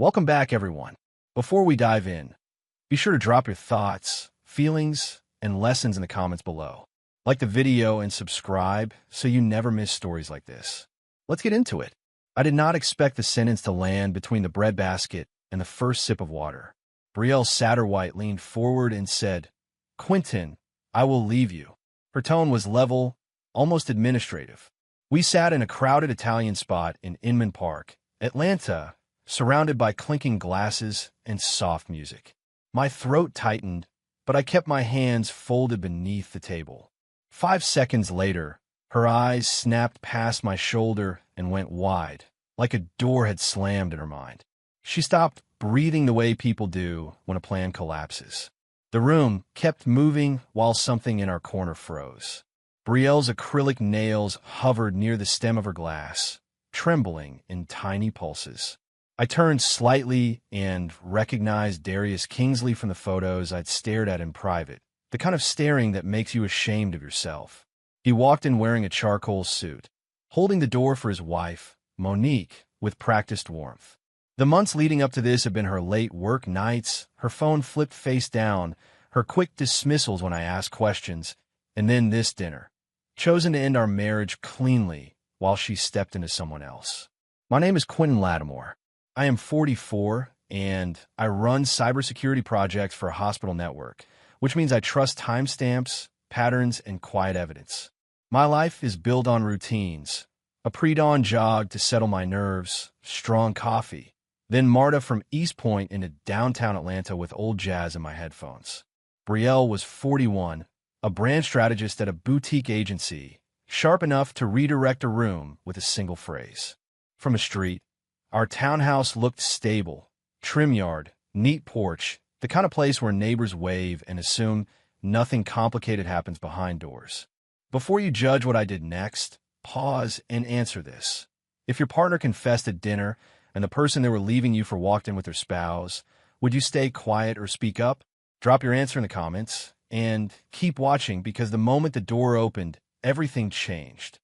Welcome back, everyone. Before we dive in, be sure to drop your thoughts, feelings, and lessons in the comments below. Like the video and subscribe so you never miss stories like this. Let's get into it. I did not expect the sentence to land between the breadbasket and the first sip of water. Brielle Satterwhite leaned forward and said, "Quentin, I will leave you." Her tone was level, almost administrative. We sat in a crowded Italian spot in Inman Park, Atlanta, surrounded by clinking glasses and soft music. My throat tightened, but I kept my hands folded beneath the table. 5 seconds later, her eyes snapped past my shoulder and went wide, like a door had slammed in her mind. She stopped breathing the way people do when a plan collapses. The room kept moving while something in our corner froze. Brielle's acrylic nails hovered near the stem of her glass, trembling in tiny pulses. I turned slightly and recognized Darius Kingsley from the photos I'd stared at in private, the kind of staring that makes you ashamed of yourself. He walked in wearing a charcoal suit, holding the door for his wife, Monique, with practiced warmth. The months leading up to this had been her late work nights, her phone flipped face down, her quick dismissals when I asked questions, and then this dinner, chosen to end our marriage cleanly while she stepped into someone else. My name is Quentin Lattimore. I am 44, and I run cybersecurity projects for a hospital network, which means I trust timestamps, patterns, and quiet evidence. My life is built on routines, a pre-dawn jog to settle my nerves, strong coffee, then MARTA from East Point into downtown Atlanta with old jazz in my headphones. Brielle was 41, a brand strategist at a boutique agency, sharp enough to redirect a room with a single phrase. From a street, our townhouse looked stable, trim yard, neat porch, the kind of place where neighbors wave and assume nothing complicated happens behind doors. Before you judge what I did next, pause and answer this. If your partner confessed at dinner and the person they were leaving you for walked in with their spouse, would you stay quiet or speak up? Drop your answer in the comments and keep watching, because the moment the door opened, everything changed.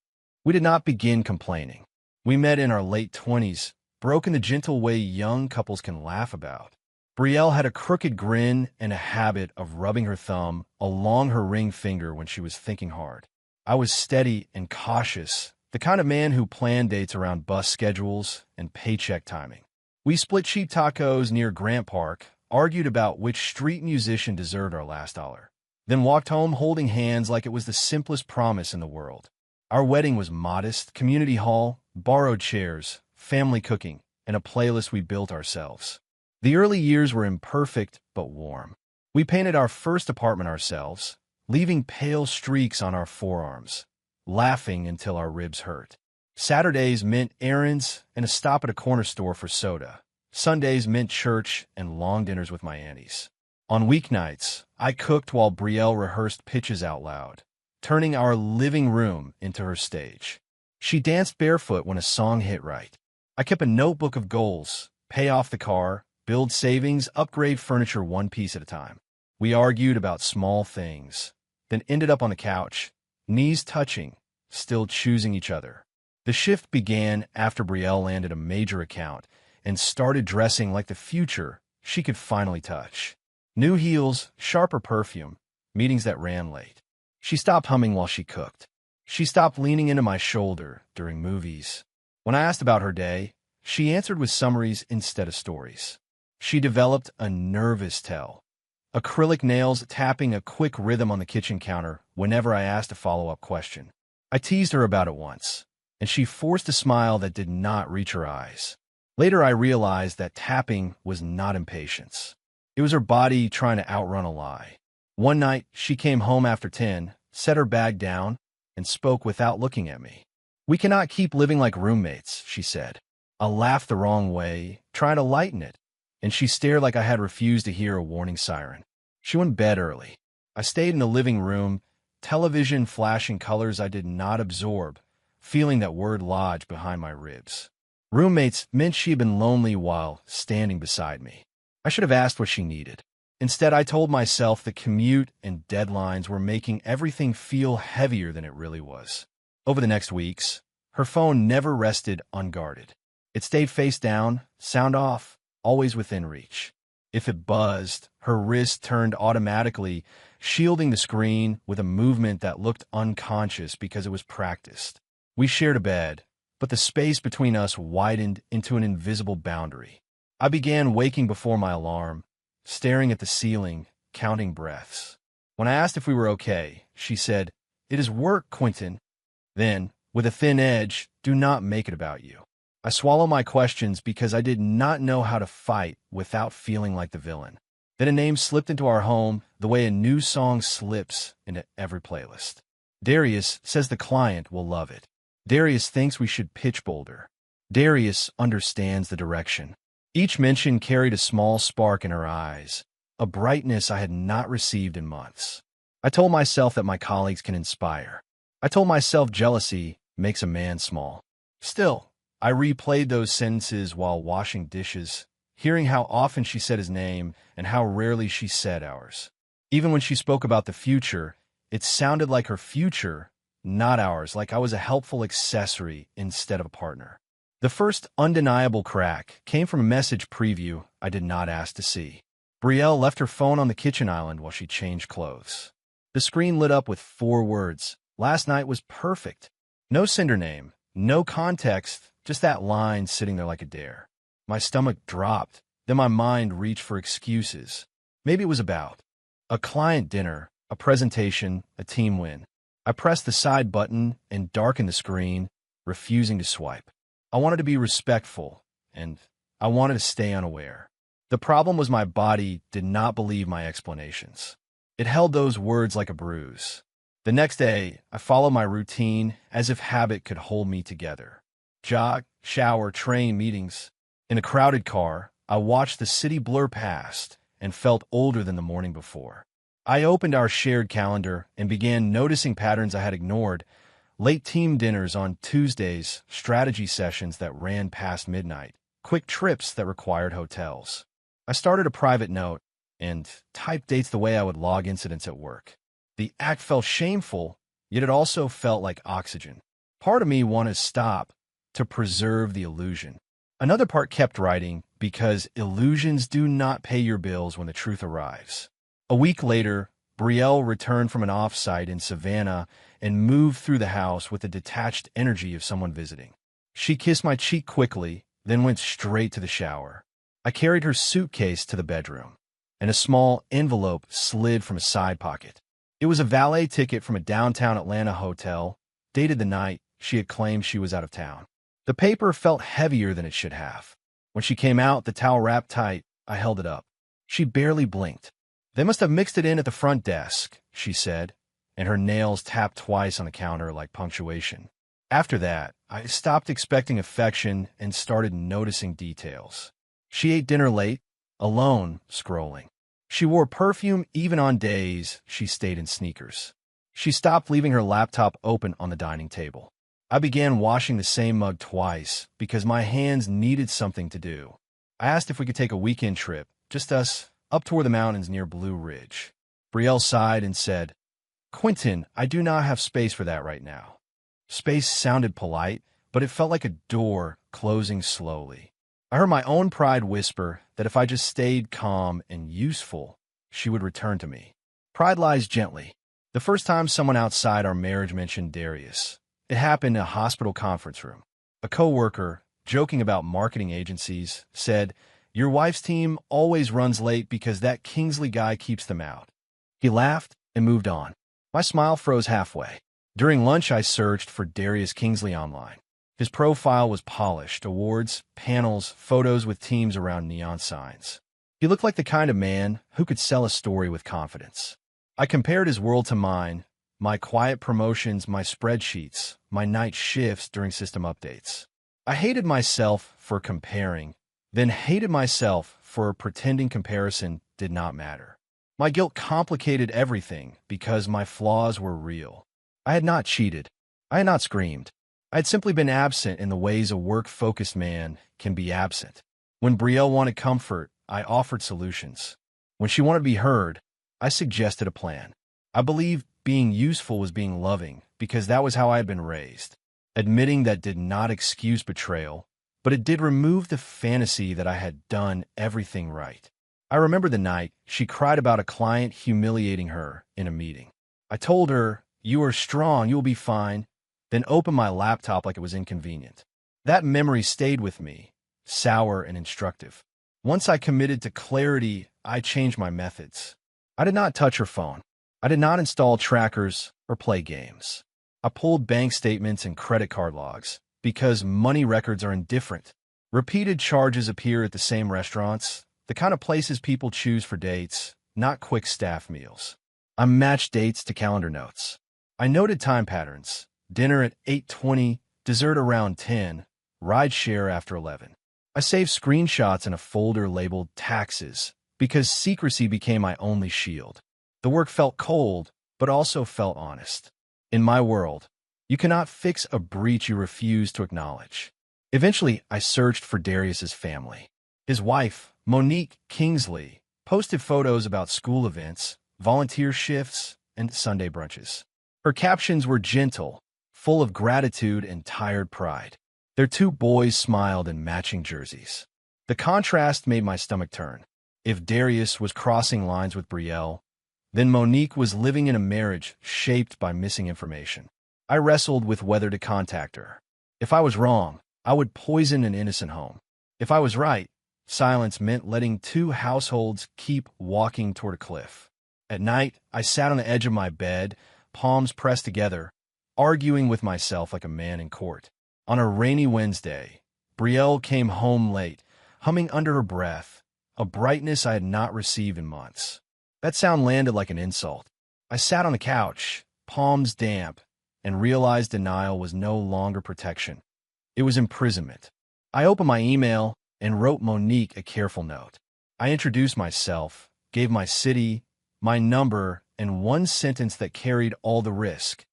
We did not begin complaining. We met in our late 20s, broke in the gentle way young couples can laugh about. Brielle had a crooked grin and a habit of rubbing her thumb along her ring finger when she was thinking hard. I was steady and cautious, the kind of man who planned dates around bus schedules and paycheck timing. We split cheap tacos near Grant Park, argued about which street musician deserved our last dollar, then walked home holding hands like it was the simplest promise in the world. Our wedding was modest, community hall, borrowed chairs, family cooking, and a playlist we built ourselves. The early years were imperfect but warm. We painted our first apartment ourselves, leaving pale streaks on our forearms, laughing until our ribs hurt. Saturdays meant errands and a stop at a corner store for soda. Sundays meant church and long dinners with my aunties. On weeknights, I cooked while Brielle rehearsed pitches out loud, turning our living room into her stage. She danced barefoot when a song hit right. I kept a notebook of goals: pay off the car, build savings, upgrade furniture one piece at a time. We argued about small things, then ended up on the couch, knees touching, still choosing each other. The shift began after Brielle landed a major account and started dressing like the future she could finally touch. New heels, sharper perfume, meetings that ran late. She stopped humming while she cooked. She stopped leaning into my shoulder during movies. When I asked about her day, she answered with summaries instead of stories. She developed a nervous tell, acrylic nails tapping a quick rhythm on the kitchen counter whenever I asked a follow-up question. I teased her about it once, and she forced a smile that did not reach her eyes. Later, I realized that tapping was not impatience. It was her body trying to outrun a lie. One night, she came home after 10, set her bag down, and spoke without looking at me. "We cannot keep living like roommates," she said. I laughed the wrong way, trying to lighten it, and she stared like I had refused to hear a warning siren. She went to bed early. I stayed in the living room, television flashing colors I did not absorb, feeling that word lodge behind my ribs. Roommates meant she had been lonely while standing beside me. I should have asked what she needed. Instead, I told myself the commute and deadlines were making everything feel heavier than it really was. Over the next weeks, her phone never rested unguarded. It stayed face down, sound off, always within reach. If it buzzed, her wrist turned automatically, shielding the screen with a movement that looked unconscious because it was practiced. We shared a bed, but the space between us widened into an invisible boundary. I began waking before my alarm, staring at the ceiling, counting breaths. When I asked if we were okay, she said, "It is work, Quentin." Then, with a thin edge, "Do not make it about you." I swallowed my questions because I did not know how to fight without feeling like the villain. Then a name slipped into our home the way a new song slips into every playlist. Darius says the client will love it. Darius thinks we should pitch bolder. Darius understands the direction. Each mention carried a small spark in her eyes, a brightness I had not received in months. I told myself that my colleagues can inspire. I told myself jealousy makes a man small. Still, I replayed those sentences while washing dishes, hearing how often she said his name and how rarely she said ours. Even when she spoke about the future, it sounded like her future, not ours, like I was a helpful accessory instead of a partner. The first undeniable crack came from a message preview I did not ask to see. Brielle left her phone on the kitchen island while she changed clothes. The screen lit up with 4 words. Last night was perfect. No sender name, no context, just that line sitting there like a dare. My stomach dropped, then my mind reached for excuses. Maybe it was about a client dinner, a presentation, a team win. I pressed the side button and darkened the screen, refusing to swipe. I wanted to be respectful, and I wanted to stay unaware. The problem was my body did not believe my explanations. It held those words like a bruise. The next day, I followed my routine as if habit could hold me together. Jog, shower, train, meetings. In a crowded car, I watched the city blur past and felt older than the morning before. I opened our shared calendar and began noticing patterns I had ignored. Late team dinners on Tuesdays, strategy sessions that ran past midnight, quick trips that required hotels. I started a private note and typed dates the way I would log incidents at work. The act felt shameful, yet it also felt like oxygen. Part of me wanted to stop, to preserve the illusion. Another part kept writing because illusions do not pay your bills when the truth arrives. A week later, Brielle returned from an offsite in Savannah and moved through the house with the detached energy of someone visiting. She kissed my cheek quickly, then went straight to the shower. I carried her suitcase to the bedroom, and a small envelope slid from a side pocket. It was a valet ticket from a downtown Atlanta hotel, dated the night she had claimed she was out of town. The paper felt heavier than it should have. When she came out, the towel wrapped tight, I held it up. She barely blinked. "They must have mixed it in at the front desk," she said, and her nails tapped twice on the counter like punctuation. After that, I stopped expecting affection and started noticing details. She ate dinner late, alone, scrolling. She wore perfume even on days she stayed in sneakers. She stopped leaving her laptop open on the dining table. I began washing the same mug twice because my hands needed something to do. I asked if we could take a weekend trip, just us, up toward the mountains near Blue Ridge. Brielle sighed and said, "Quentin, I do not have space for that right now." Space sounded polite, but it felt like a door closing slowly. I heard my own pride whisper that if I just stayed calm and useful, she would return to me. Pride lies gently. The first time someone outside our marriage mentioned Darius, it happened in a hospital conference room. A coworker, joking about marketing agencies, said, "Your wife's team always runs late because that Kingsley guy keeps them out." He laughed and moved on. My smile froze halfway. During lunch, I searched for Darius Kingsley online. His profile was polished, awards, panels, photos with teams around neon signs. He looked like the kind of man who could sell a story with confidence. I compared his world to mine, my quiet promotions, my spreadsheets, my night shifts during system updates. I hated myself for comparing, then hated myself for pretending comparison did not matter. My guilt complicated everything because my flaws were real. I had not cheated. I had not screamed. I had simply been absent in the ways a work-focused man can be absent. When Brielle wanted comfort, I offered solutions. When she wanted to be heard, I suggested a plan. I believed being useful was being loving because that was how I had been raised. Admitting that did not excuse betrayal, but it did remove the fantasy that I had done everything right. I remember the night she cried about a client humiliating her in a meeting. I told her, "You are strong, you will be fine," then opened my laptop like it was inconvenient. That memory stayed with me, sour and instructive. Once I committed to clarity, I changed my methods. I did not touch her phone. I did not install trackers or play games. I pulled bank statements and credit card logs because money records are indifferent. Repeated charges appear at the same restaurants, the kind of places people choose for dates, not quick staff meals. I matched dates to calendar notes. I noted time patterns: dinner at 8:20, dessert around 10, ride share after 11. I saved screenshots in a folder labeled taxes because secrecy became my only shield. The work felt cold, but also felt honest. In my world, you cannot fix a breach you refuse to acknowledge. Eventually, I searched for Darius's family. His wife, Monique Kingsley, posted photos about school events, volunteer shifts, and Sunday brunches. Her captions were gentle, full of gratitude and tired pride. Their two boys smiled in matching jerseys. The contrast made my stomach turn. If Darius was crossing lines with Brielle, then Monique was living in a marriage shaped by missing information. I wrestled with whether to contact her. If I was wrong, I would poison an innocent home. If I was right, silence meant letting two households keep walking toward a cliff. At night, I sat on the edge of my bed, palms pressed together, arguing with myself like a man in court. On a rainy Wednesday, Brielle came home late, humming under her breath, a brightness I had not received in months. That sound landed like an insult. I sat on the couch, palms damp, and realized denial was no longer protection. It was imprisonment. I opened my email and wrote Monique a careful note. I introduced myself, gave my city, my number, and one sentence that carried all the risk.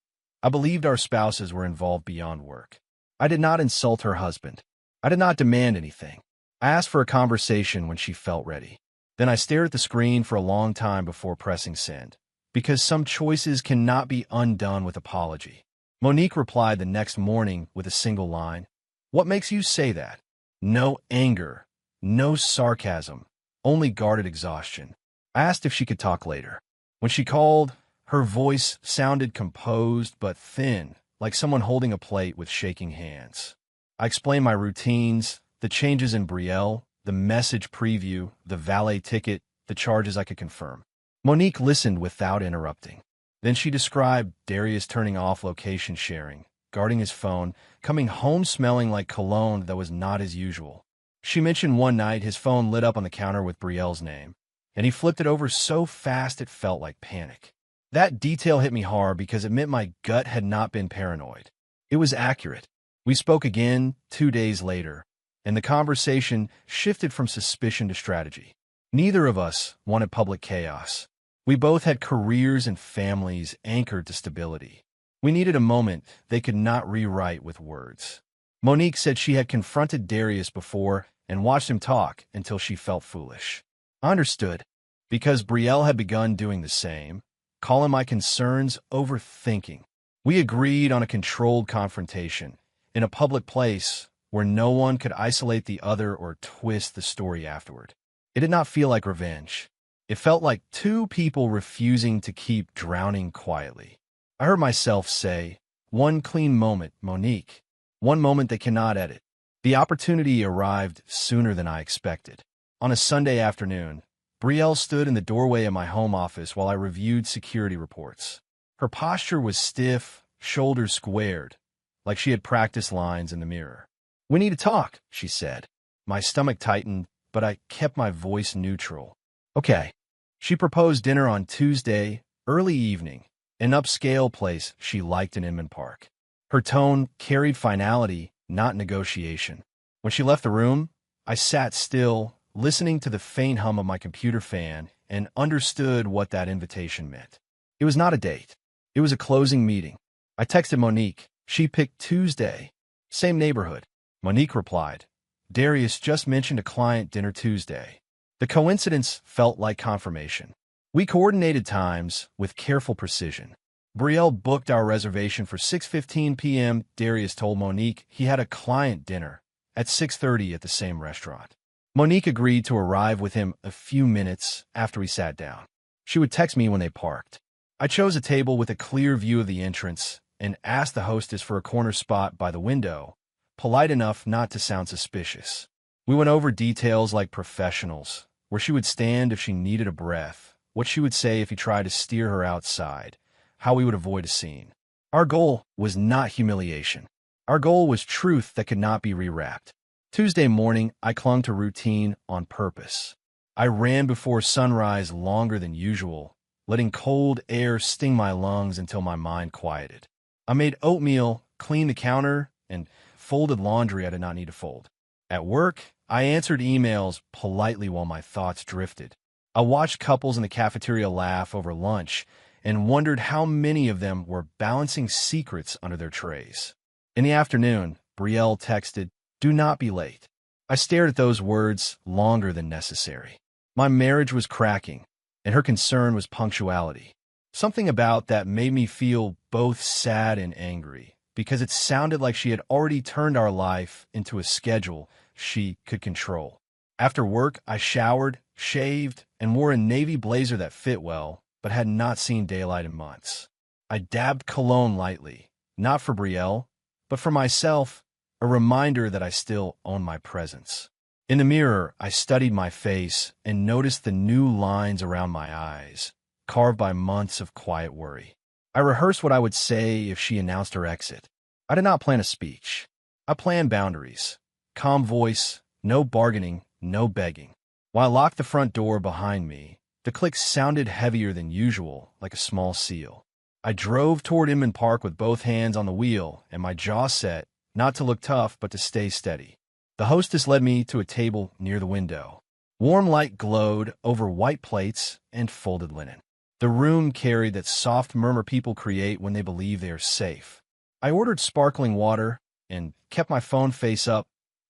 I believed our spouses were involved beyond work. I did not insult her husband. I did not demand anything. I asked for a conversation when she felt ready. Then I stared at the screen for a long time before pressing send, because some choices cannot be undone with apology. Monique replied the next morning with a single line. "What makes you say that?" No anger, no sarcasm, only guarded exhaustion. I asked if she could talk later. When she called, her voice sounded composed but thin, like someone holding a plate with shaking hands. I explained my routines, the changes in Brielle, the message preview, the valet ticket, the charges I could confirm. Monique listened without interrupting. Then she described Darius turning off location sharing, guarding his phone, coming home smelling like cologne that was not as usual. She mentioned one night his phone lit up on the counter with Brielle's name, and he flipped it over so fast it felt like panic. That detail hit me hard because it meant my gut had not been paranoid. It was accurate. We spoke again 2 days later, and the conversation shifted from suspicion to strategy. Neither of us wanted public chaos. We both had careers and families anchored to stability. We needed a moment they could not rewrite with words. Monique said she had confronted Darius before and watched him talk until she felt foolish. I understood, because Brielle had begun doing the same, calling my concerns overthinking. We agreed on a controlled confrontation, in a public place where no one could isolate the other or twist the story afterward. It did not feel like revenge. It felt like two people refusing to keep drowning quietly. I heard myself say, "One clean moment, Monique. One moment they cannot edit." The opportunity arrived sooner than I expected. On a Sunday afternoon, Brielle stood in the doorway of my home office while I reviewed security reports. Her posture was stiff, shoulders squared, like she had practiced lines in the mirror. "We need to talk," she said. My stomach tightened, but I kept my voice neutral. "Okay." She proposed dinner on Tuesday, early evening, an upscale place she liked in Inman Park. Her tone carried finality, not negotiation. When she left the room, I sat still, listening to the faint hum of my computer fan, and understood what that invitation meant. It was not a date. It was a closing meeting. I texted Monique. She picked Tuesday. Same neighborhood. Monique replied, "Darius just mentioned a client dinner Tuesday." The coincidence felt like confirmation. We coordinated times with careful precision. Brielle booked our reservation for 6:15 p.m. Darius told Monique he had a client dinner, at 6:30 at the same restaurant. Monique agreed to arrive with him a few minutes after we sat down. She would text me when they parked. I chose a table with a clear view of the entrance and asked the hostess for a corner spot by the window, polite enough not to sound suspicious. We went over details like professionals, where she would stand if she needed a breath, what she would say if he tried to steer her outside, how we would avoid a scene. Our goal was not humiliation. Our goal was truth that could not be rewrapped. Tuesday morning, I clung to routine on purpose. I ran before sunrise longer than usual, letting cold air sting my lungs until my mind quieted. I made oatmeal, cleaned the counter, and folded laundry I did not need to fold. At work, I answered emails politely while my thoughts drifted. I watched couples in the cafeteria laugh over lunch and wondered how many of them were balancing secrets under their trays. In the afternoon, Brielle texted, "Do not be late." I stared at those words longer than necessary. My marriage was cracking, and her concern was punctuality. Something about that made me feel both sad and angry, because it sounded like she had already turned our life into a schedule she could control. After work, I showered, shaved, and wore a navy blazer that fit well, but had not seen daylight in months. I dabbed cologne lightly, not for Brielle, but for myself, a reminder that I still own my presence. In the mirror, I studied my face and noticed the new lines around my eyes, carved by months of quiet worry. I rehearsed what I would say if she announced her exit. I did not plan a speech. I planned boundaries. Calm voice, no bargaining, no begging. While I locked the front door behind me, the click sounded heavier than usual, like a small seal. I drove toward Inman Park with both hands on the wheel and my jaw set, not to look tough, but to stay steady. The hostess led me to a table near the window. Warm light glowed over white plates and folded linen. The room carried that soft murmur people create when they believe they are safe. I ordered sparkling water and kept my phone face up,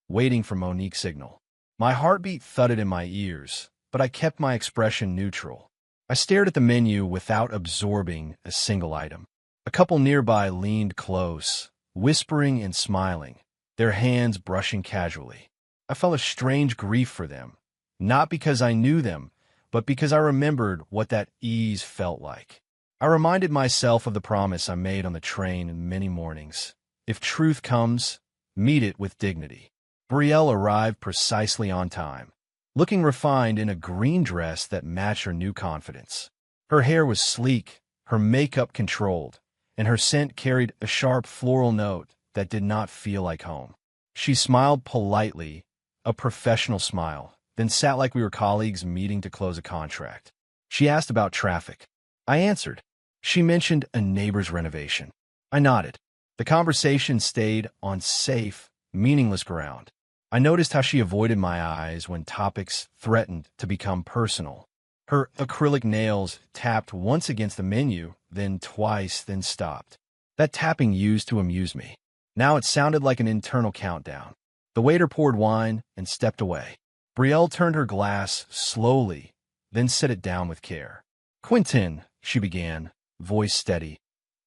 waiting for Monique's signal. My heartbeat thudded in my ears, but I kept my expression neutral. I stared at the menu without absorbing a single item. A couple nearby leaned close, whispering and smiling, their hands brushing casually. I felt a strange grief for them, not because I knew them, but because I remembered what that ease felt like. I reminded myself of the promise I made on the train many mornings. If truth comes, meet it with dignity. Brielle arrived precisely on time, looking refined in a green dress that matched her new confidence. Her hair was sleek, her makeup controlled, and her scent carried a sharp floral note that did not feel like home. She smiled politely, a professional smile, then sat like we were colleagues meeting to close a contract. She asked about traffic. I answered. She mentioned a neighbor's renovation. I nodded. The conversation stayed on safe, meaningless ground. I noticed how she avoided my eyes when topics threatened to become personal. Her acrylic nails tapped once against the menu, then twice, then stopped. That tapping used to amuse me. Now it sounded like an internal countdown. The waiter poured wine and stepped away. Brielle turned her glass slowly, then set it down with care. "Quentin," she began, voice steady,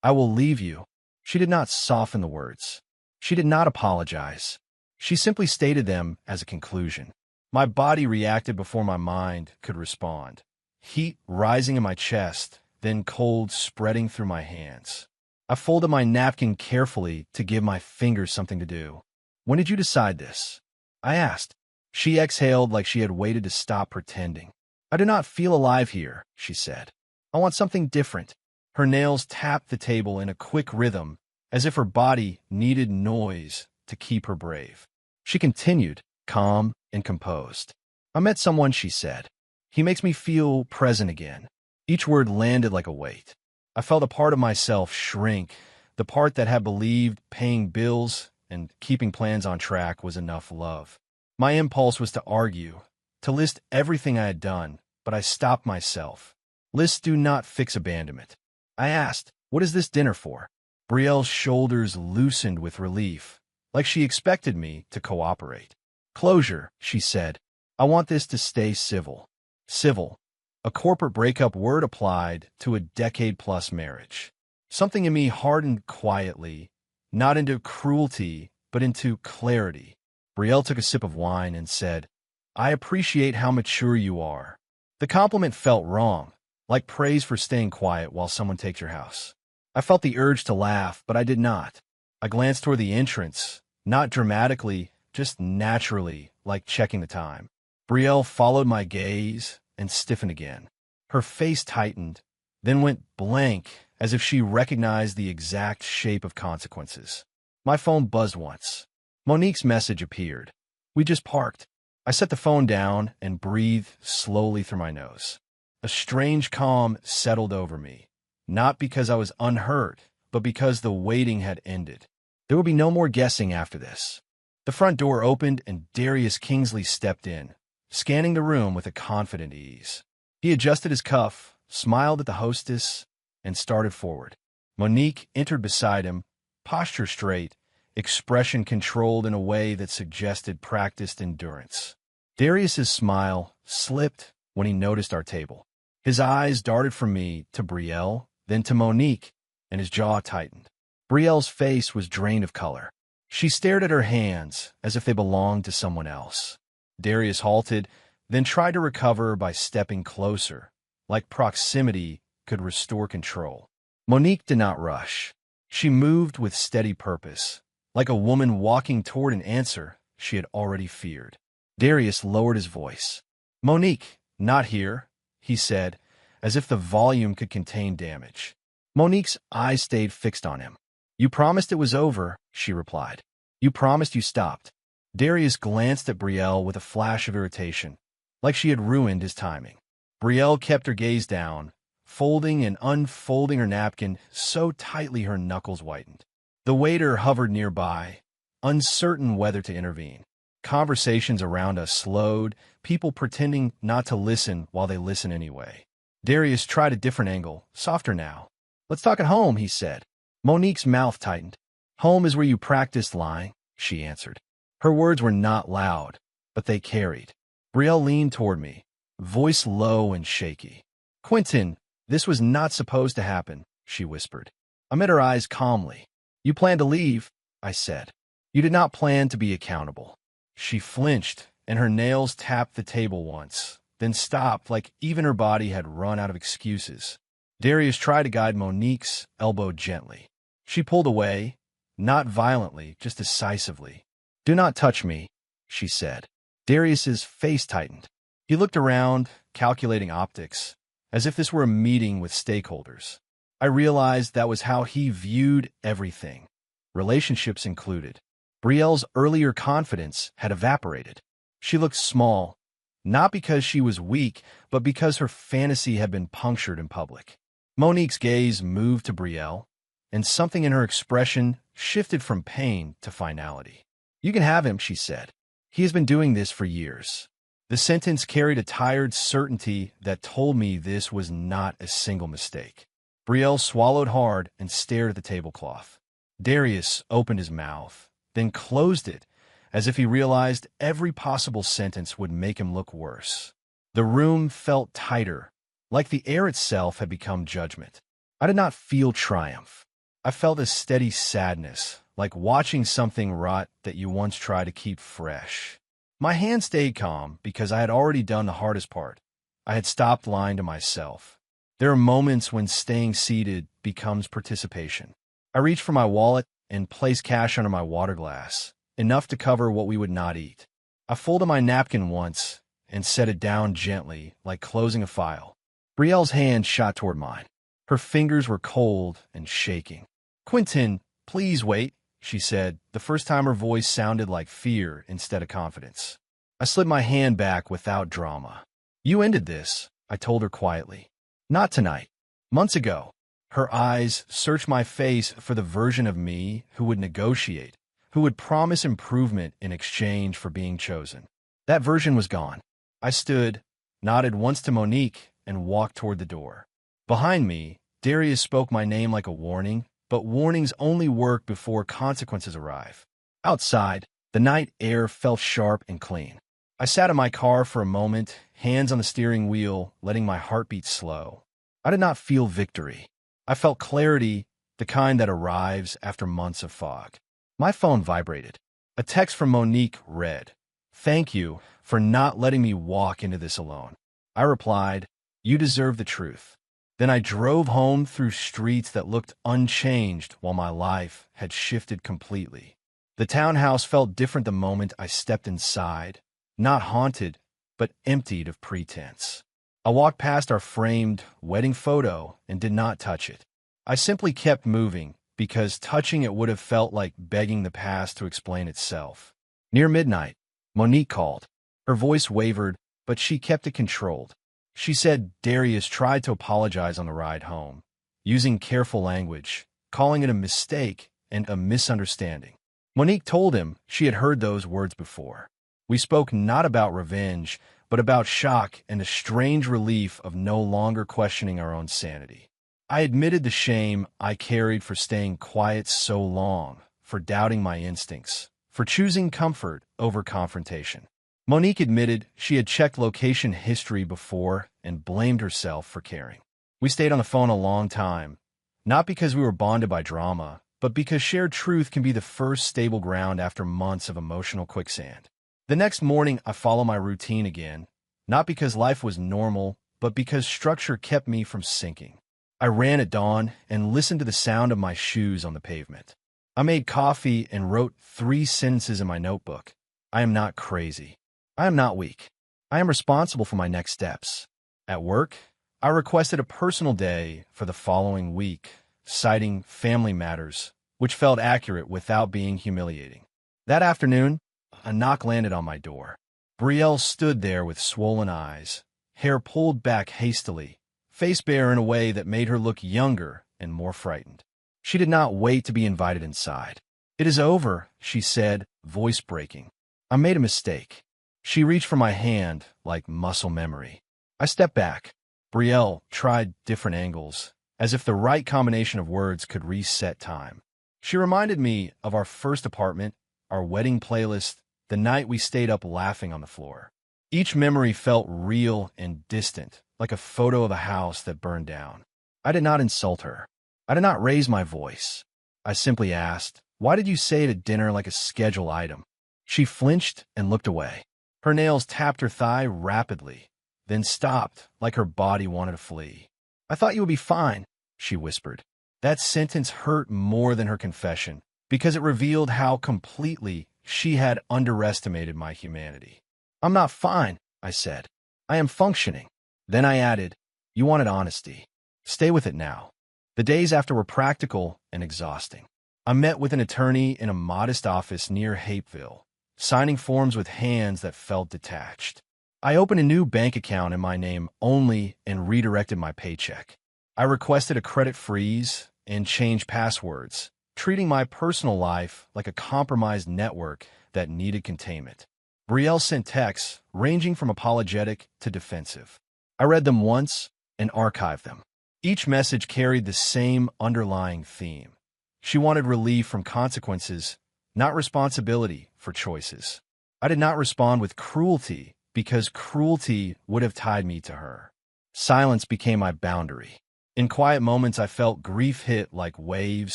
"I will leave you." She did not soften the words. She did not apologize. She simply stated them as a conclusion. My body reacted before my mind could respond. Heat rising in my chest, then cold spreading through my hands. I folded my napkin carefully to give my fingers something to do. "When did you decide this?" I asked. She exhaled like she had waited to stop pretending. "I do not feel alive here," she said. "I want something different." Her nails tapped the table in a quick rhythm, as if her body needed noise to keep her brave. She continued, calm and composed. "I met someone," she said. "He makes me feel present again." Each word landed like a weight. I felt a part of myself shrink, the part that had believed paying bills and keeping plans on track was enough love. My impulse was to argue, to list everything I had done, but I stopped myself. Lists do not fix abandonment. I asked, "What is this dinner for?" Brielle's shoulders loosened with relief, like she expected me to cooperate. "Closure," she said. "I want this to stay civil." Civil, a corporate breakup word applied to a decade-plus marriage. Something in me hardened quietly, not into cruelty, but into clarity. Brielle took a sip of wine and said, "I appreciate how mature you are." The compliment felt wrong, like praise for staying quiet while someone takes your house. I felt the urge to laugh, but I did not. I glanced toward the entrance, not dramatically, just naturally, like checking the time. Brielle followed my gaze and stiffened again. Her face tightened, then went blank, as if she recognized the exact shape of consequences. My phone buzzed once. Monique's message appeared. "We just parked." I set the phone down and breathed slowly through my nose. A strange calm settled over me, not because I was unhurt, but because the waiting had ended. There would be no more guessing after this. The front door opened and Darius Kingsley stepped in, scanning the room with a confident ease. He adjusted his cuff, smiled at the hostess, and started forward. Monique entered beside him, posture straight, expression controlled in a way that suggested practiced endurance. Darius's smile slipped when he noticed our table. His eyes darted from me to Brielle, then to Monique, and his jaw tightened. Brielle's face was drained of color. She stared at her hands as if they belonged to someone else. Darius halted, then tried to recover by stepping closer, like proximity could restore control. Monique did not rush. She moved with steady purpose, like a woman walking toward an answer she had already feared. Darius lowered his voice. "Monique, not here," he said, as if the volume could contain damage. Monique's eyes stayed fixed on him. "You promised it was over," she replied. "You promised you stopped." Darius glanced at Brielle with a flash of irritation, like she had ruined his timing. Brielle kept her gaze down, folding and unfolding her napkin so tightly her knuckles whitened. The waiter hovered nearby, uncertain whether to intervene. Conversations around us slowed, people pretending not to listen while they listen anyway. Darius tried a different angle, softer now. "Let's talk at home," he said. Monique's mouth tightened. "Home is where you practiced lying," she answered. Her words were not loud, but they carried. Brielle leaned toward me, voice low and shaky. "Quentin, this was not supposed to happen," she whispered. I met her eyes calmly. "You plan to leave," I said. "You did not plan to be accountable." She flinched, and her nails tapped the table once, then stopped like even her body had run out of excuses. Darius tried to guide Monique's elbow gently. She pulled away, not violently, just decisively. "Do not touch me," she said. Darius's face tightened. He looked around, calculating optics, as if this were a meeting with stakeholders. I realized that was how he viewed everything, relationships included. Brielle's earlier confidence had evaporated. She looked small, not because she was weak, but because her fantasy had been punctured in public. Monique's gaze moved to Brielle, and something in her expression shifted from pain to finality. "You can have him," she said. "He has been doing this for years." The sentence carried a tired certainty that told me this was not a single mistake. Brielle swallowed hard and stared at the tablecloth. Darius opened his mouth, then closed it, as if he realized every possible sentence would make him look worse. The room felt tighter, like the air itself had become judgment. I did not feel triumph. I felt a steady sadness, like watching something rot that you once tried to keep fresh. My hand stayed calm because I had already done the hardest part. I had stopped lying to myself. There are moments when staying seated becomes participation. I reached for my wallet and placed cash under my water glass, enough to cover what we would not eat. I folded my napkin once and set it down gently, like closing a file. Brielle's hand shot toward mine. Her fingers were cold and shaking. "Quentin, please wait," she said, the first time her voice sounded like fear instead of confidence. I slid my hand back without drama. "You ended this," I told her quietly. "Not tonight. Months ago." Her eyes searched my face for the version of me who would negotiate, who would promise improvement in exchange for being chosen. That version was gone. I stood, nodded once to Monique, and walked toward the door. Behind me, Darius spoke my name like a warning, but warnings only work before consequences arrive. Outside, the night air felt sharp and clean. I sat in my car for a moment, hands on the steering wheel, letting my heartbeat slow. I did not feel victory. I felt clarity, the kind that arrives after months of fog. My phone vibrated. A text from Monique read, "Thank you for not letting me walk into this alone." I replied, "You deserve the truth." Then I drove home through streets that looked unchanged while my life had shifted completely. The townhouse felt different the moment I stepped inside, not haunted, but emptied of pretense. I walked past our framed wedding photo and did not touch it. I simply kept moving because touching it would have felt like begging the past to explain itself. Near midnight, Monique called. Her voice wavered, but she kept it controlled. She said Darius tried to apologize on the ride home, using careful language, calling it a mistake and a misunderstanding. Monique told him she had heard those words before. We spoke not about revenge, but about shock and a strange relief of no longer questioning our own sanity. I admitted the shame I carried for staying quiet so long, for doubting my instincts, for choosing comfort over confrontation. Monique admitted she had checked location history before and blamed herself for caring. We stayed on the phone a long time, not because we were bonded by drama, but because shared truth can be the first stable ground after months of emotional quicksand. The next morning, I followed my routine again, not because life was normal, but because structure kept me from sinking. I ran at dawn and listened to the sound of my shoes on the pavement. I made coffee and wrote 3 sentences in my notebook. I am not crazy. I am not weak. I am responsible for my next steps. At work, I requested a personal day for the following week, citing family matters, which felt accurate without being humiliating. That afternoon, a knock landed on my door. Brielle stood there with swollen eyes, hair pulled back hastily, face bare in a way that made her look younger and more frightened. She did not wait to be invited inside. "It is over," she said, voice breaking. "I made a mistake." She reached for my hand like muscle memory. I stepped back. Brielle tried different angles, as if the right combination of words could reset time. She reminded me of our first apartment, our wedding playlist, the night we stayed up laughing on the floor. Each memory felt real and distant, like a photo of a house that burned down. I did not insult her. I did not raise my voice. I simply asked, "Why did you say it at dinner like a schedule item?" She flinched and looked away. Her nails tapped her thigh rapidly, then stopped like her body wanted to flee. "I thought you would be fine," she whispered. That sentence hurt more than her confession, because it revealed how completely she had underestimated my humanity. "I'm not fine," I said. "I am functioning." Then I added, "You wanted honesty. Stay with it now." The days after were practical and exhausting. I met with an attorney in a modest office near Hapeville, signing forms with hands that felt detached. I opened a new bank account in my name only and redirected my paycheck. I requested a credit freeze and changed passwords, treating my personal life like a compromised network that needed containment. Brielle sent texts ranging from apologetic to defensive. I read them once and archived them. Each message carried the same underlying theme. She wanted relief from consequences, not responsibility for choices. I did not respond with cruelty because cruelty would have tied me to her. Silence became my boundary. In quiet moments, I felt grief hit like waves,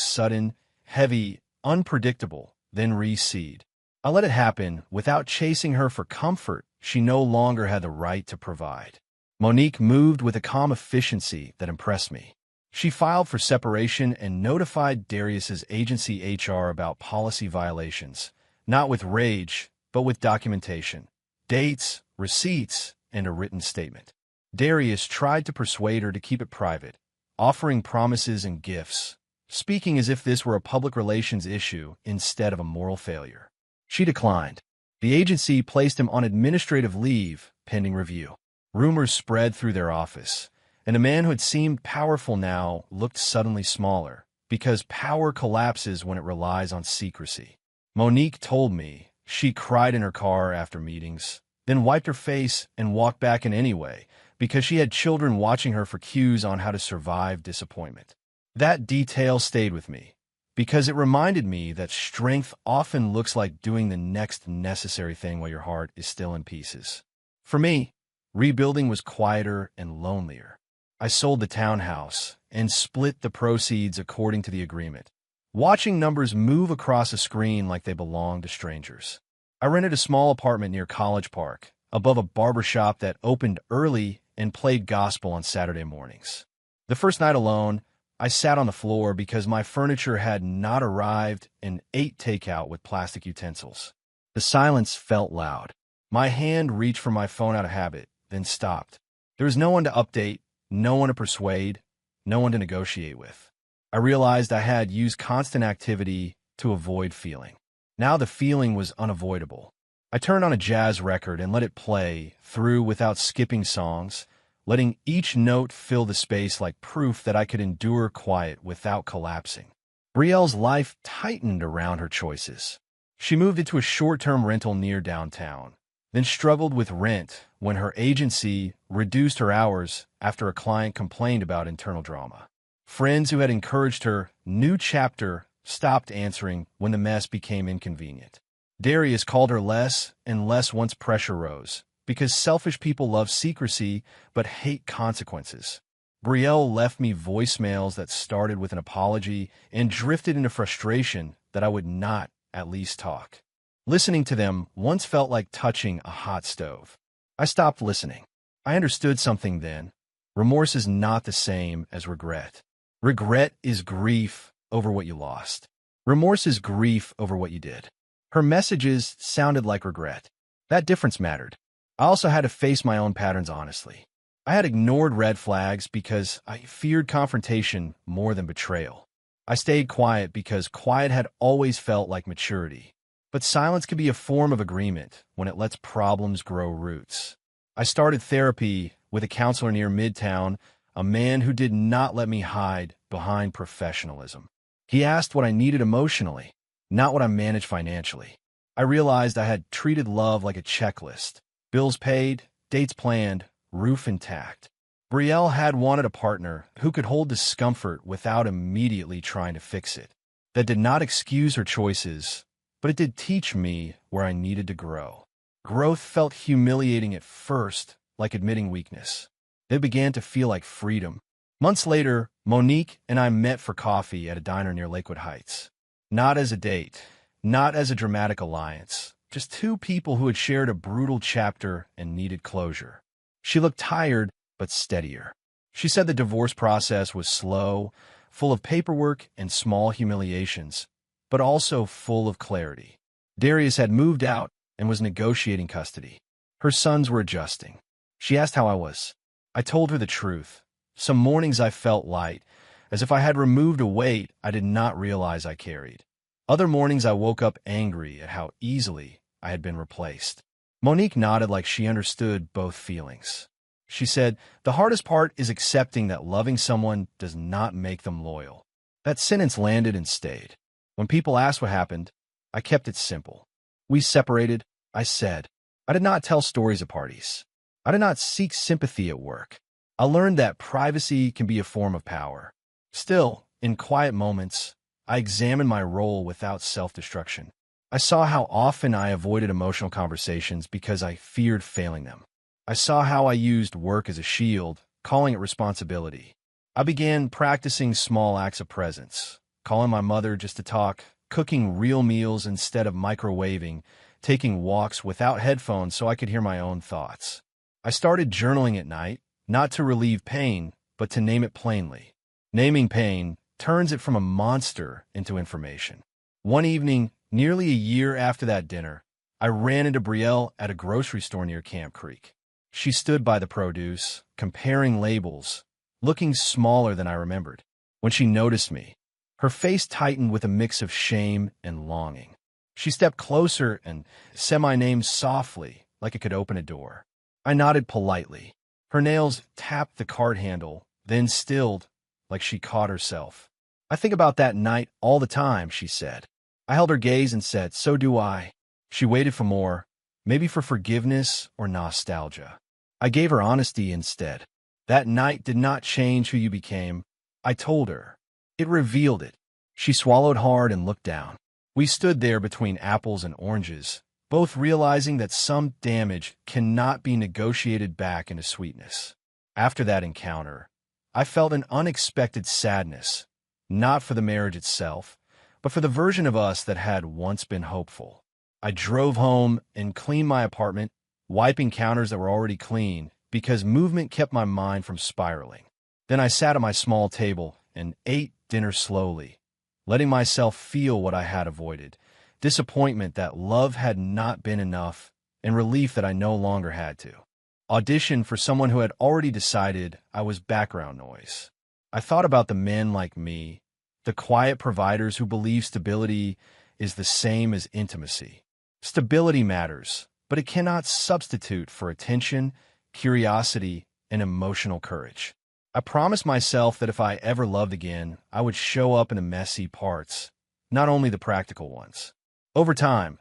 sudden, heavy, unpredictable, then recede. I let it happen without chasing her for comfort she no longer had the right to provide. Monique moved with a calm efficiency that impressed me. She filed for separation and notified Darius's agency HR about policy violations, not with rage, but with documentation, dates, receipts, and a written statement. Darius tried to persuade her to keep it private, offering promises and gifts, speaking as if this were a public relations issue instead of a moral failure. She declined. The agency placed him on administrative leave pending review. Rumors spread through their office, and a man who had seemed powerful now looked suddenly smaller, because power collapses when it relies on secrecy. Monique told me she cried in her car after meetings, then wiped her face and walked back in anyway, because she had children watching her for cues on how to survive disappointment. That detail stayed with me, because it reminded me that strength often looks like doing the next necessary thing while your heart is still in pieces. For me, rebuilding was quieter and lonelier. I sold the townhouse and split the proceeds according to the agreement, watching numbers move across a screen like they belonged to strangers. I rented a small apartment near College Park, above a barber shop that opened early and played gospel on Saturday mornings. The first night alone, I sat on the floor because my furniture had not arrived and ate takeout with plastic utensils. The silence felt loud. My hand reached for my phone out of habit, then stopped. There was no one to update, no one to persuade, no one to negotiate with. I realized I had used constant activity to avoid feeling. Now the feeling was unavoidable. I turned on a jazz record and let it play through without skipping songs, letting each note fill the space like proof that I could endure quiet without collapsing. Brielle's life tightened around her choices. She moved into a short-term rental near downtown, then struggled with rent when her agency reduced her hours after a client complained about internal drama. Friends who had encouraged her new chapter stopped answering when the mess became inconvenient. Darius called her less and less once pressure rose, because selfish people love secrecy but hate consequences. Brielle left me voicemails that started with an apology and drifted into frustration that I would not at least talk. Listening to them once felt like touching a hot stove. I stopped listening. I understood something then. Remorse is not the same as regret. Regret is grief over what you lost. Remorse is grief over what you did. Her messages sounded like regret. That difference mattered. I also had to face my own patterns honestly. I had ignored red flags because I feared confrontation more than betrayal. I stayed quiet because quiet had always felt like maturity. But silence can be a form of agreement when it lets problems grow roots. I started therapy with a counselor near Midtown, a man who did not let me hide behind professionalism. He asked what I needed emotionally, not what I managed financially. I realized I had treated love like a checklist. Bills paid, dates planned, roof intact. Brielle had wanted a partner who could hold discomfort without immediately trying to fix it. That did not excuse her choices, but it did teach me where I needed to grow. Growth felt humiliating at first, like admitting weakness. It began to feel like freedom. Months later, Monique and I met for coffee at a diner near Lakewood Heights. Not as a date, not as a dramatic alliance, just two people who had shared a brutal chapter and needed closure. She looked tired, but steadier. She said the divorce process was slow, full of paperwork and small humiliations, but also full of clarity. Darius had moved out and was negotiating custody. Her sons were adjusting. She asked how I was. I told her the truth. Some mornings I felt light, as if I had removed a weight I did not realize I carried. Other mornings I woke up angry at how easily I had been replaced. Monique nodded like she understood both feelings. She said, "The hardest part is accepting that loving someone does not make them loyal." That sentence landed and stayed. When people asked what happened, I kept it simple. We separated, I said. I did not tell stories at parties. I did not seek sympathy at work. I learned that privacy can be a form of power. Still, in quiet moments, I examined my role without self-destruction. I saw how often I avoided emotional conversations because I feared failing them. I saw how I used work as a shield, calling it responsibility. I began practicing small acts of presence, calling my mother just to talk, cooking real meals instead of microwaving, taking walks without headphones so I could hear my own thoughts. I started journaling at night, not to relieve pain, but to name it plainly. Naming pain turns it from a monster into information. One evening, nearly a year after that dinner, I ran into Brielle at a grocery store near Camp Creek. She stood by the produce, comparing labels, looking smaller than I remembered. When she noticed me, her face tightened with a mix of shame and longing. She stepped closer and said my name softly, like it could open a door. I nodded politely. Her nails tapped the cart handle, then stilled, like she caught herself. "I think about that night all the time," she said. I held her gaze and said, "So do I." She waited for more, maybe for forgiveness or nostalgia. I gave her honesty instead. That night did not change who you became. I told her. It revealed it. She swallowed hard and looked down. We stood there between apples and oranges, both realizing that some damage cannot be negotiated back into sweetness. After that encounter, I felt an unexpected sadness, not for the marriage itself, but for the version of us that had once been hopeful. I drove home and cleaned my apartment, wiping counters that were already clean, because movement kept my mind from spiraling. Then I sat at my small table and ate dinner slowly, letting myself feel what I had avoided: disappointment that love had not been enough, and relief that I no longer had to audition for someone who had already decided I was background noise. I thought about the men like me, the quiet providers who believe stability is the same as intimacy. Stability matters, but it cannot substitute for attention, curiosity, and emotional courage. I promised myself that if I ever loved again, I would show up in the messy parts, not only the practical ones. Over time,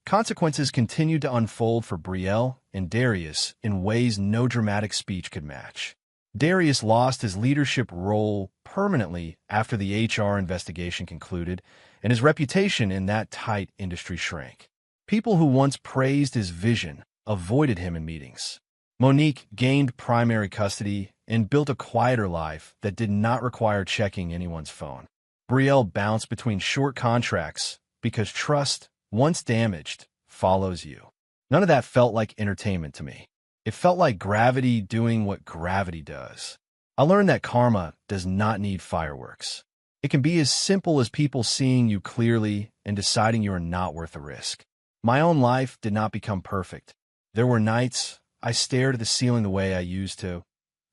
consequences continued to unfold for Brielle and Darius in ways no dramatic speech could match. Darius lost his leadership role permanently after the HR investigation concluded, and his reputation in that tight industry shrank. People who once praised his vision avoided him in meetings. Monique gained primary custody and built a quieter life that did not require checking anyone's phone. Brielle bounced between short contracts because trust, once damaged, follows you. None of that felt like entertainment to me. It felt like gravity doing what gravity does. I learned that karma does not need fireworks. It can be as simple as people seeing you clearly and deciding you are not worth the risk. My own life did not become perfect. There were nights I stared at the ceiling the way I used to.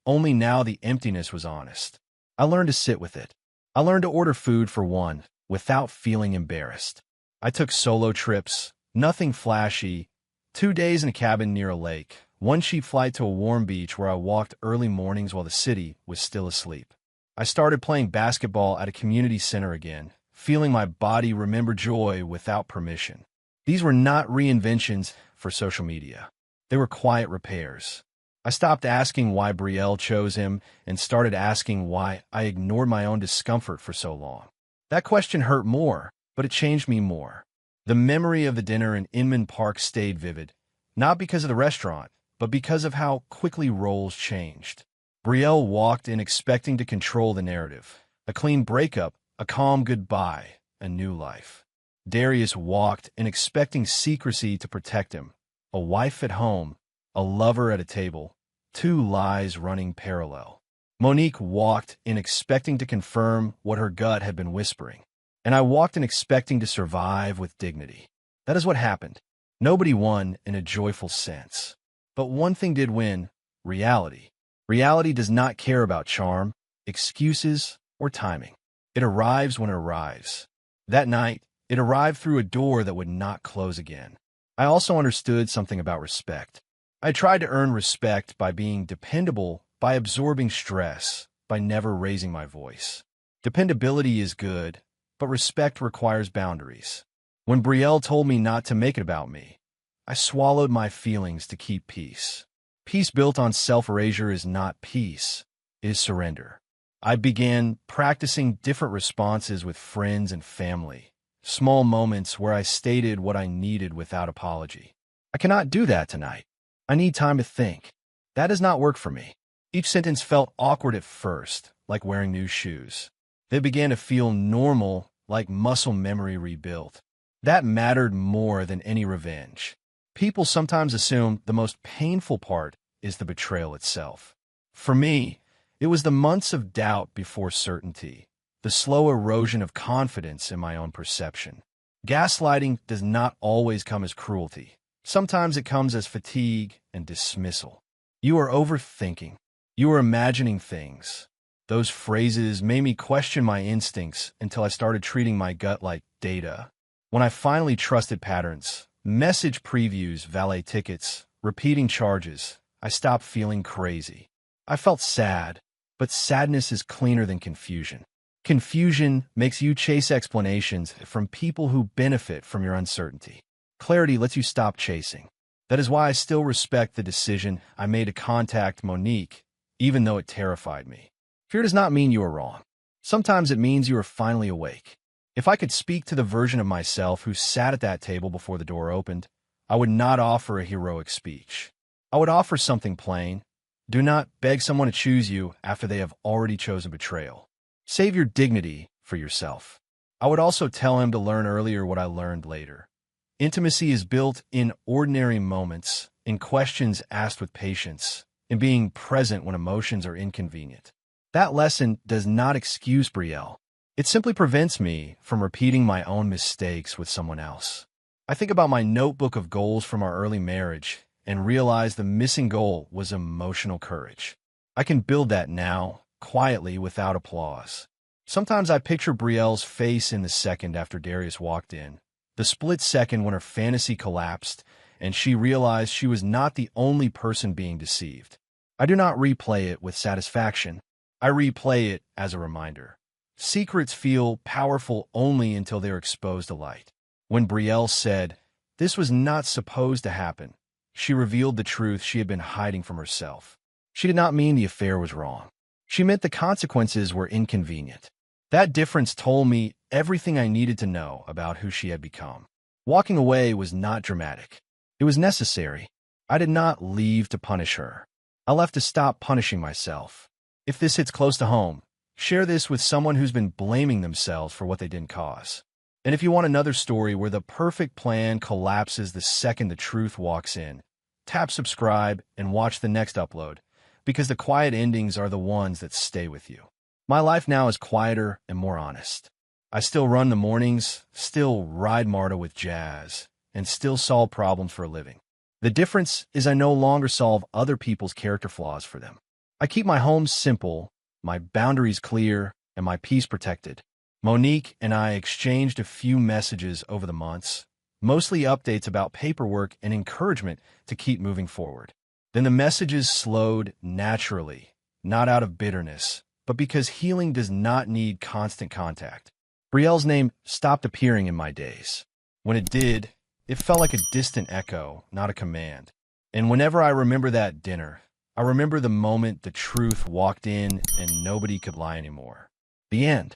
Only now the emptiness was honest. I learned to sit with it. I learned to order food for one without feeling embarrassed. I took solo trips, nothing flashy, 2 days in a cabin near a lake, one cheap flight to a warm beach where I walked early mornings while the city was still asleep. I started playing basketball at a community center again, feeling my body remember joy without permission. These were not reinventions for social media. They were quiet repairs. I stopped asking why Brielle chose him and started asking why I ignored my own discomfort for so long. That question hurt more, but it changed me more. The memory of the dinner in Inman Park stayed vivid, not because of the restaurant, but because of how quickly roles changed. Brielle walked in expecting to control the narrative. A clean breakup, a calm goodbye, a new life. Darius walked in expecting secrecy to protect him. A wife at home, a lover at a table, 2 lies running parallel. Monique walked in expecting to confirm what her gut had been whispering. And I walked in expecting to survive with dignity. That is what happened. Nobody won in a joyful sense. But one thing did win: reality. Reality does not care about charm, excuses, or timing. It arrives when it arrives. That night, it arrived through a door that would not close again. I also understood something about respect. I tried to earn respect by being dependable, by absorbing stress, by never raising my voice. Dependability is good, but respect requires boundaries. When Brielle told me not to make it about me, I swallowed my feelings to keep peace. Peace built on self-erasure is not peace, it is surrender. I began practicing different responses with friends and family, small moments where I stated what I needed without apology. I cannot do that tonight. I need time to think. That does not work for me. Each sentence felt awkward at first, like wearing new shoes. They began to feel normal, like muscle memory rebuilt. That mattered more than any revenge. People sometimes assume the most painful part is the betrayal itself. For me, it was the months of doubt before certainty, the slow erosion of confidence in my own perception. Gaslighting does not always come as cruelty. Sometimes it comes as fatigue and dismissal. You are overthinking. You are imagining things. Those phrases made me question my instincts until I started treating my gut like data. When I finally trusted patterns, message previews, valet tickets, repeating charges, I stopped feeling crazy. I felt sad, but sadness is cleaner than confusion. Confusion makes you chase explanations from people who benefit from your uncertainty. Clarity lets you stop chasing. That is why I still respect the decision I made to contact Monique, even though it terrified me. Fear does not mean you are wrong. Sometimes it means you are finally awake. If I could speak to the version of myself who sat at that table before the door opened, I would not offer a heroic speech. I would offer something plain. Do not beg someone to choose you after they have already chosen betrayal. Save your dignity for yourself. I would also tell him to learn earlier what I learned later. Intimacy is built in ordinary moments, in questions asked with patience, in being present when emotions are inconvenient. That lesson does not excuse Brielle. It simply prevents me from repeating my own mistakes with someone else. I think about my notebook of goals from our early marriage and realize the missing goal was emotional courage. I can build that now, quietly, without applause. Sometimes I picture Brielle's face in the second after Darius walked in, the split second when her fantasy collapsed and she realized she was not the only person being deceived. I do not replay it with satisfaction. I replay it as a reminder. Secrets feel powerful only until they're exposed to light. When Brielle said, "This was not supposed to happen," she revealed the truth she had been hiding from herself. She did not mean the affair was wrong. She meant the consequences were inconvenient. That difference told me everything I needed to know about who she had become. Walking away was not dramatic. It was necessary. I did not leave to punish her. I left to stop punishing myself. If this hits close to home, share this with someone who's been blaming themselves for what they didn't cause. And if you want another story where the perfect plan collapses the second the truth walks in, tap subscribe and watch the next upload, because the quiet endings are the ones that stay with you. My life now is quieter and more honest. I still run the mornings, still ride Marta with Jazz, and still solve problems for a living. The difference is I no longer solve other people's character flaws for them. I keep my home simple, my boundaries clear, and my peace protected. Monique and I exchanged a few messages over the months, mostly updates about paperwork and encouragement to keep moving forward. Then the messages slowed naturally, not out of bitterness, but because healing does not need constant contact. Brielle's name stopped appearing in my days. When it did, it felt like a distant echo, not a command. And whenever I remember that dinner, I remember the moment the truth walked in and nobody could lie anymore. The end.